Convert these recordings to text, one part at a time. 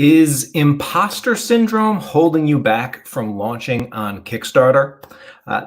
Is imposter syndrome holding you back from launching on Kickstarter?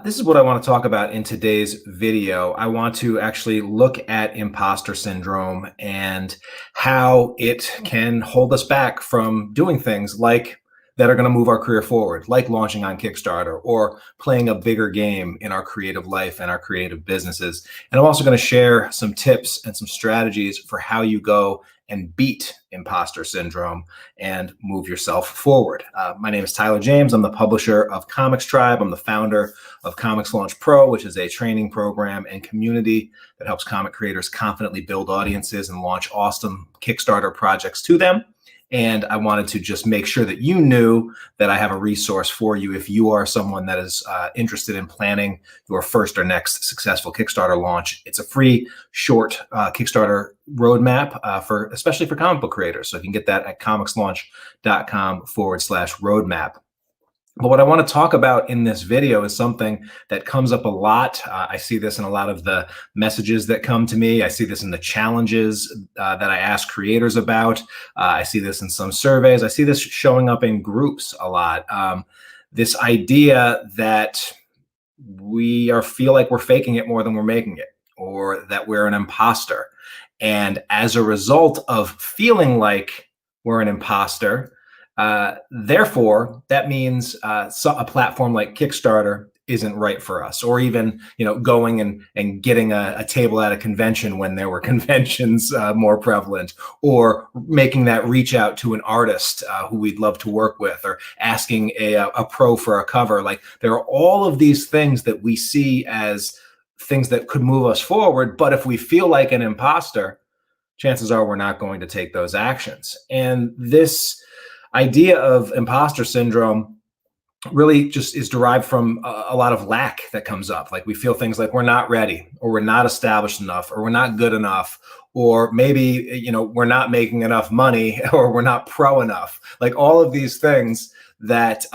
This is what I want to talk about in today's video. I want to actually look at imposter syndrome and how it can hold us back from doing things like that are going to move our career forward, like launching on Kickstarter or playing a bigger game in our creative life and our creative businesses. And I'm also going to share some tips and some strategies for how you go and beat imposter syndrome and move yourself forward. My name is Tyler James. I'm the publisher of Comics Tribe. I'm the founder of Comics Launch Pro, which is a training program and community that helps comic creators confidently build audiences and launch awesome Kickstarter projects to them. And I wanted to just make sure that you knew that I have a resource for you if you are someone that is interested in planning your first or next successful Kickstarter launch. It's a free, short Kickstarter roadmap especially for comic book creators. So you can get that at comicslaunch.com/roadmap. But what I want to talk about in this video is something that comes up a lot. I see this in a lot of the messages that come to me. I see this in the challenges that I ask creators about. I see this in some surveys. I see this showing up in groups a lot. This idea that we feel like we're faking it more than we're making it, or that we're an imposter. And as a result of feeling like we're an imposter, therefore, that means a platform like Kickstarter isn't right for us, or even going and getting a table at a convention when there were conventions more prevalent, or making that reach out to an artist who we'd love to work with, or asking a pro for a cover. Like, there are all of these things that we see as things that could move us forward, but if we feel like an imposter, chances are we're not going to take those actions. And this idea of imposter syndrome really just is derived from a lot of lack that comes up. Like, we feel things like we're not ready, or we're not established enough, or we're not good enough, or maybe we're not making enough money, or we're not pro enough. Like, all of these things that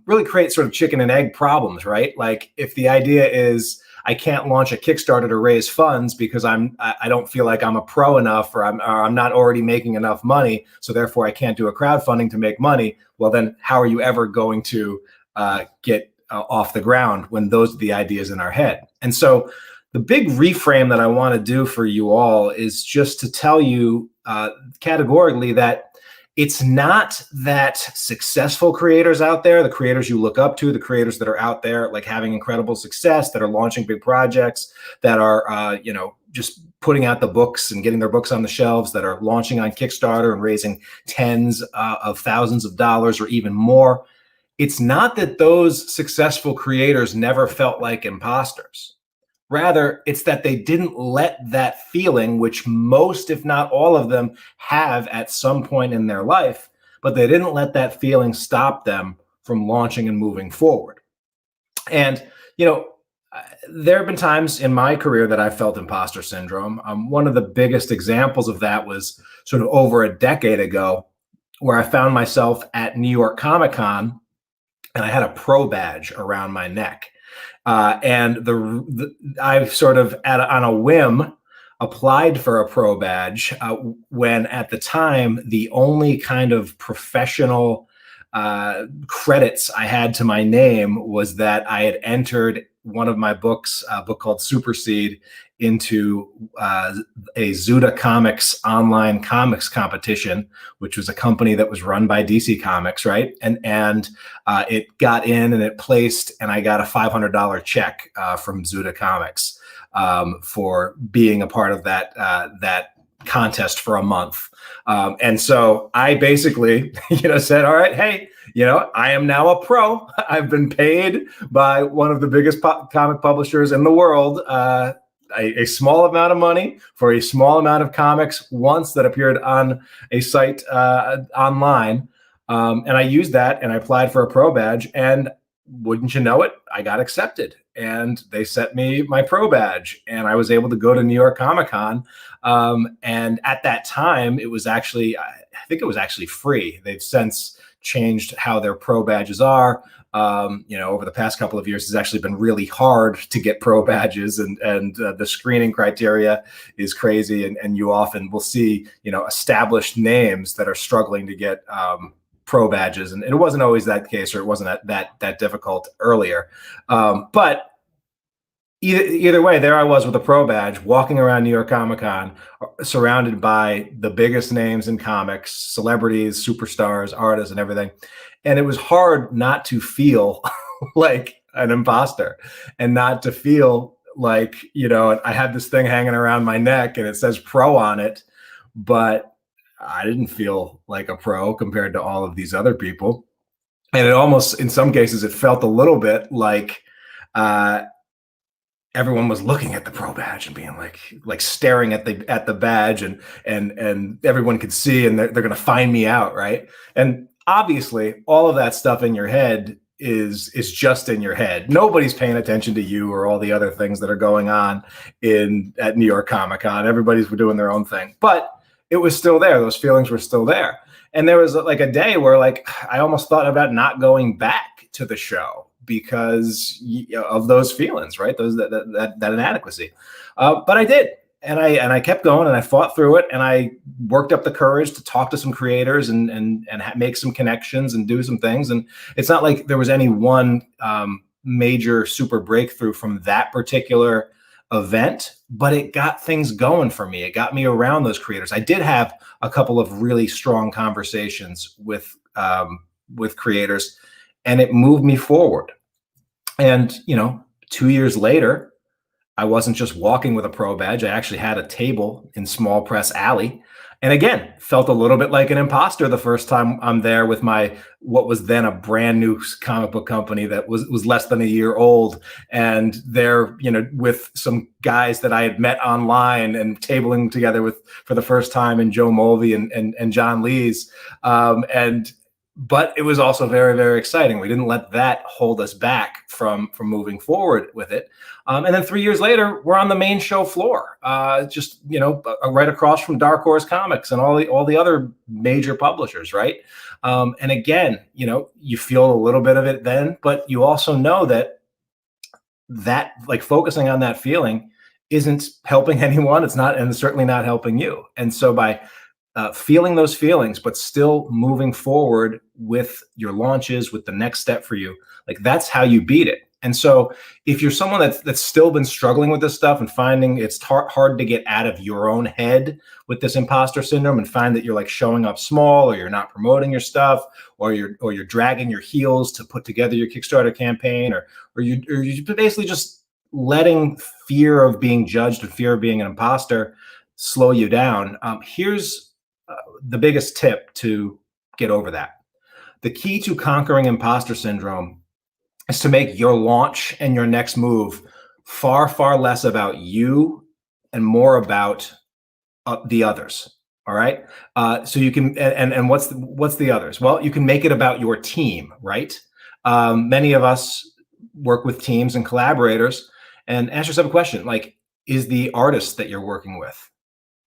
really create sort of chicken and egg problems, right? Like, if the idea is I can't launch a Kickstarter to raise funds because I don't feel like I'm a pro enough, or I'm not already making enough money, so therefore I can't do a crowdfunding to make money. Well, then how are you ever going to get off the ground when those are the ideas in our head? And so the big reframe that I want to do for you all is just to tell you categorically that it's not that successful creators out there, the creators you look up to, the creators that are out there like having incredible success, that are launching big projects, that are just putting out the books and getting their books on the shelves, that are launching on Kickstarter and raising tens of thousands of dollars or even more. It's not that those successful creators never felt like imposters. Rather, it's that they didn't let that feeling, which most, if not all of them, have at some point in their life, but they didn't let that feeling stop them from launching and moving forward. And, there have been times in my career that I felt imposter syndrome. One of the biggest examples of that was sort of over a decade ago, where I found myself at New York Comic Con, and I had a pro badge around my neck. And I sort of on a whim applied for a pro badge when at the time the only kind of professional credits I had to my name was that I had entered one of my books, a book called Super Seed, into a Zuda Comics online comics competition, which was a company that was run by DC Comics, right? And it got in and it placed, and I got a $500 check from Zuda Comics for being a part of that contest for a month. And so I basically, said, all right, hey, I am now a pro. I've been paid by one of the biggest comic publishers in the world, a small amount of money for a small amount of comics once that appeared on a site online. And I used that and I applied for a pro badge, and wouldn't you know it, I got accepted, and they sent me my pro badge, and I was able to go to New York Comic Con. And at that time, it was actually, I think it was actually free. They've since changed how their pro badges are. Over the past couple of years, it's actually been really hard to get pro badges, and the screening criteria is crazy. And you often will see, established names that are struggling to get pro badges, and it wasn't always that case, or it wasn't that difficult earlier. But either way, there I was with a pro badge, walking around New York Comic Con, surrounded by the biggest names in comics, celebrities, superstars, artists, and everything. And it was hard not to feel like an imposter, and not to feel like, I had this thing hanging around my neck and it says pro on it, but I didn't feel like a pro compared to all of these other people. And it almost, in some cases, it felt a little bit like, everyone was looking at the pro badge and being like staring at the badge, and everyone could see, and they're going to find me out, right? And obviously, all of that stuff in your head is just in your head. Nobody's paying attention to you or all the other things that are going on at New York Comic Con. Everybody's doing their own thing, but it was still there. Those feelings were still there, and there was like a day where I almost thought about not going back to the show because of those feelings, right? That inadequacy. But I did, and I kept going, and I fought through it, and I worked up the courage to talk to some creators and make some connections and do some things. And it's not like there was any one major super breakthrough from that particular event, but it got things going for me. It got me around those creators. I did have a couple of really strong conversations with creators, and it moved me forward. And, 2 years later, I wasn't just walking with a pro badge. I actually had a table in Small Press Alley. And again, felt a little bit like an imposter the first time I'm there with what was then a brand new comic book company that was less than a year old. And they're, with some guys that I had met online and tabling together for the first time, and Joe Mulvey and John Lees. But it was also very, very exciting. We didn't let that hold us back from moving forward with it. And then 3 years later, we're on the main show floor, just, right across from Dark Horse Comics and all the other major publishers, right? And again, you feel a little bit of it then, but you also know that focusing on that feeling isn't helping anyone. It's not, and certainly not helping you. And so by feeling those feelings, but still moving forward with your launches, with the next step for you, that's how you beat it. And so if you're someone that's still been struggling with this stuff and finding it's hard to get out of your own head with this imposter syndrome, and find that you're showing up small, or you're not promoting your stuff, or you're dragging your heels to put together your Kickstarter campaign, or you're basically just letting fear of being judged and fear of being an imposter slow you down, here's the biggest tip to get over that. The key to conquering imposter syndrome is to make your launch and your next move far, far less about you and more about the others. All right. So you can, and what's the others? Well, you can make it about your team, right? Many of us work with teams and collaborators, and ask yourself a question is the artist that you're working with,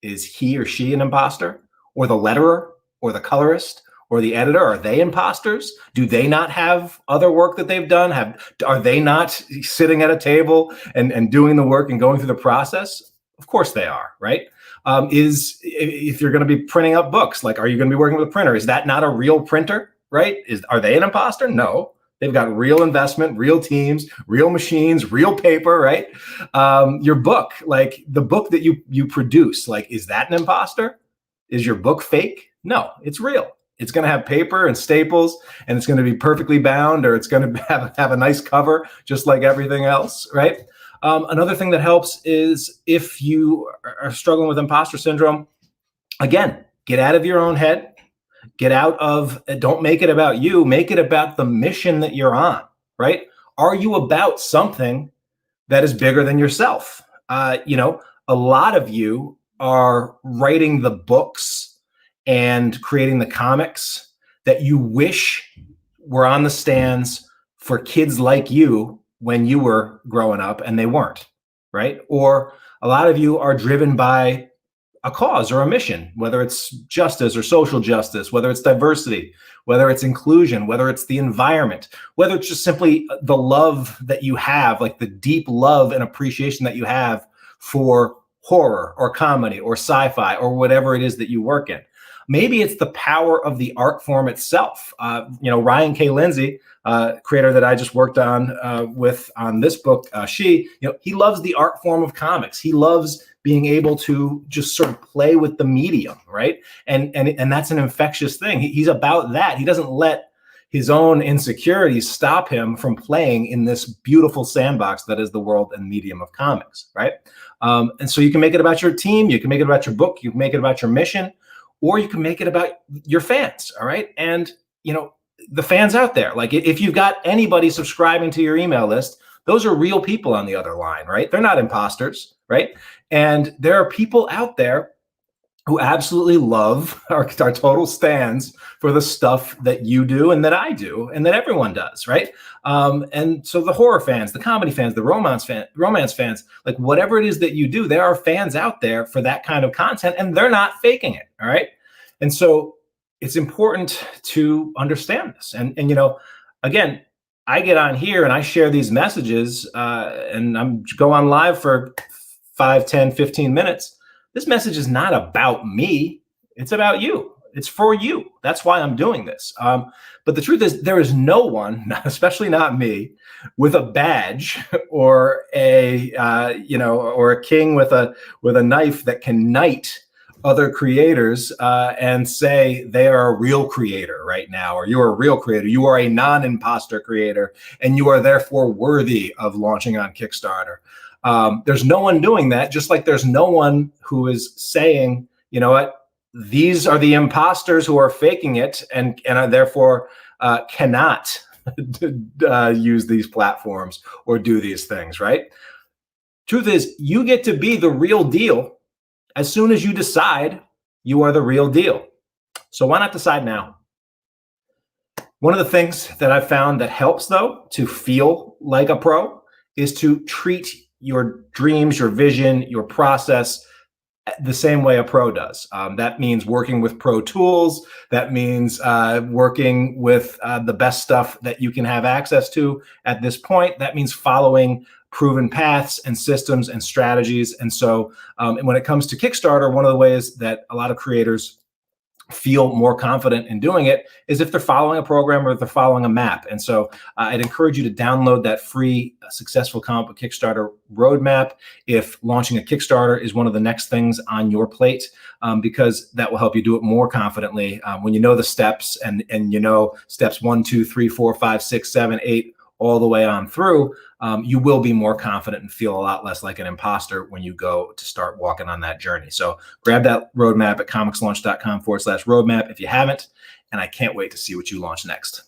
is he or she an imposter? Or the letterer, or the colorist, or the editor, are they imposters? Do they not have other work that they've done? Are they not sitting at a table and doing the work and going through the process? Of course they are, right? If you're going to be printing up books, are you going to be working with a printer? Is that not a real printer, right? Are they an imposter? No. They've got real investment, real teams, real machines, real paper, right? Your book, the book that you produce, is that an imposter? Is your book fake? No, it's real. It's going to have paper and staples, and it's going to be perfectly bound, or it's going to have a nice cover, just like everything else, right? Another thing that helps is if you are struggling with imposter syndrome, again, get out of your own head. Don't make it about you. Make it about the mission that you're on, right? Are you about something that is bigger than yourself? A lot of you are writing the books and creating the comics that you wish were on the stands for kids like you when you were growing up, and they weren't, right? Or a lot of you are driven by a cause or a mission, whether it's justice or social justice, whether it's diversity, whether it's inclusion, whether it's the environment, whether it's just simply the love that you have, like the deep love and appreciation that you have for horror or comedy or sci-fi or whatever it is that you work in. Maybe it's the power of the art form itself. Ryan K. Lindsay, creator that I just worked on with on this book, he loves the art form of comics. He loves being able to just sort of play with the medium, right? And that's an infectious thing. He's about that. He doesn't let his own insecurities stop him from playing in this beautiful sandbox that is the world and medium of comics, right? And so you can make it about your team, you can make it about your book, you can make it about your mission, or you can make it about your fans, all right? And, the fans out there, like if you've got anybody subscribing to your email list, those are real people on the other line, right? They're not imposters, right? And there are people out there who absolutely love our total stands for the stuff that you do and that I do and that everyone does, right? And so the horror fans, the comedy fans, the romance fans, like whatever it is that you do, there are fans out there for that kind of content, and they're not faking it, all right? And so it's important to understand this. And again, I get on here and I share these messages and I'm go on live for 5, 10, 15 minutes. This message is not about me. It's about you. It's for you. That's why I'm doing this. But the truth is there is no one, especially not me, with a badge or a king with a knife that can knight other creators and say they are a real creator right now, or you're a real creator, you are a non-imposter creator, and you are therefore worthy of launching on Kickstarter. There's no one doing that, just like there's no one who is saying, you know what, these are the imposters who are faking it and are therefore cannot use these platforms or do these things, right? Truth is, you get to be the real deal as soon as you decide you are the real deal. So why not decide now? One of the things that I've found that helps, though, to feel like a pro is to treat your dreams, your vision, your process the same way a pro does. That means working with pro tools. That means working with the best stuff that you can have access to at this point. That means following proven paths and systems and strategies. And so when it comes to Kickstarter, one of the ways that a lot of creators feel more confident in doing it is if they're following a program or if they're following a map. And so I'd encourage you to download that free Successful Comic Book Kickstarter roadmap if launching a Kickstarter is one of the next things on your plate, because that will help you do it more confidently when you know the steps and you know steps 1, 2, 3, 4, 5, 6, 7, 8, all the way on through. You will be more confident and feel a lot less like an imposter when you go to start walking on that journey. So grab that roadmap at comicslaunch.com/roadmap if you haven't, and I can't wait to see what you launch next.